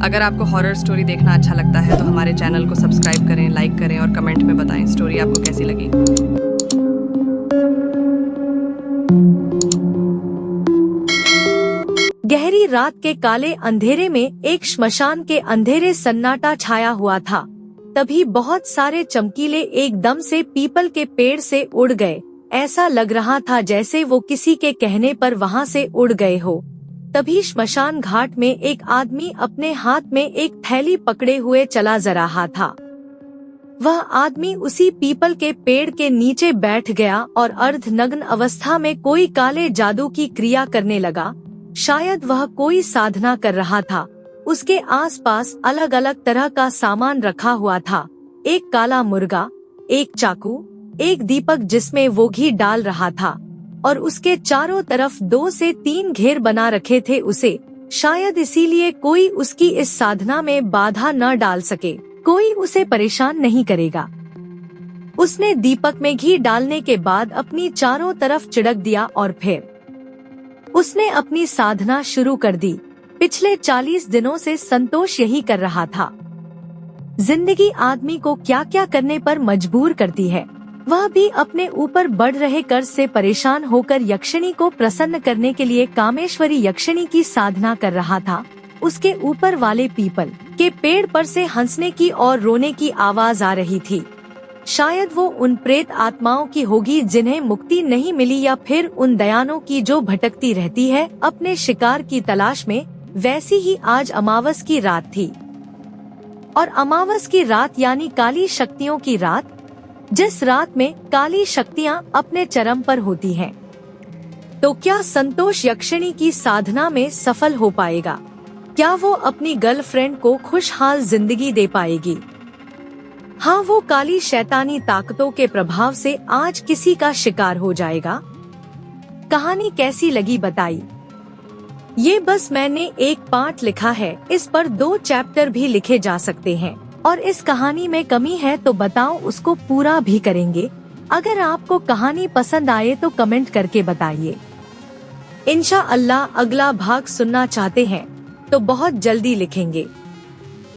अगर आपको horror story देखना अच्छा लगता है तो हमारे चैनल को सब्सक्राइब करें, लाइक करें और कमेंट में बताएं स्टोरी आपको कैसी लगी। गहरी रात के काले अंधेरे में एक श्मशान के अंधेरे सन्नाटा छाया हुआ था। तभी बहुत सारे चमकीले एकदम से पीपल के पेड़ से उड़ गए। ऐसा लग रहा था जैसे वो किसी के कहने पर वहां से उड़ गए हो। तभी श्मशान घाट में एक आदमी अपने हाथ में एक थैली पकड़े हुए चला जा रहा था। वह आदमी उसी पीपल के पेड़ के नीचे बैठ गया और अर्धनग्न अवस्था में कोई काले जादू की क्रिया करने लगा। शायद वह कोई साधना कर रहा था। उसके आसपास अलग अलग तरह का सामान रखा हुआ था। एक काला मुर्गा, एक चाकू, एक दीपक जिसमें वो घी डाल रहा था और उसके चारों तरफ 2 से 3 घेर बना रखे थे उसे। शायद इसीलिए कोई उसकी इस साधना में बाधा न डाल सके, कोई उसे परेशान नहीं करेगा। उसने दीपक में घी डालने के बाद अपनी चारों तरफ छिड़क दिया और फिर उसने अपनी साधना शुरू कर दी। पिछले 40 दिनों से संतोष यही कर रहा था। जिंदगी आदमी को क्या क्या करने पर मजबूर करती है। वह भी अपने ऊपर बढ़ रहे कर्ज से परेशान होकर यक्षिणी को प्रसन्न करने के लिए कामेश्वरी यक्षिणी की साधना कर रहा था। उसके ऊपर वाले पीपल के पेड़ पर से हंसने की और रोने की आवाज आ रही थी। शायद वो उन प्रेत आत्माओं की होगी जिन्हें मुक्ति नहीं मिली, या फिर उन दयानों की जो भटकती रहती है अपने शिकार की तलाश में। वैसी ही आज अमावस की रात थी, और अमावस की रात यानी काली शक्तियों की रात, जिस रात में काली शक्तियाँ अपने चरम पर होती हैं। तो क्या संतोष यक्षिणी की साधना में सफल हो पाएगा? क्या वो अपनी गर्लफ्रेंड को खुशहाल जिंदगी दे पाएगी? हाँ, वो काली शैतानी ताकतों के प्रभाव से आज किसी का शिकार हो जाएगा। कहानी कैसी लगी बताइए। ये बस मैंने एक पार्ट लिखा है, इस पर 2 चैप्टर भी लिखे जा सकते हैं, और इस कहानी में कमी है तो बताओ, उसको पूरा भी करेंगे। अगर आपको कहानी पसंद आए तो कमेंट करके बताइए। इंशाअल्लाह अगला भाग सुनना चाहते हैं तो बहुत जल्दी लिखेंगे।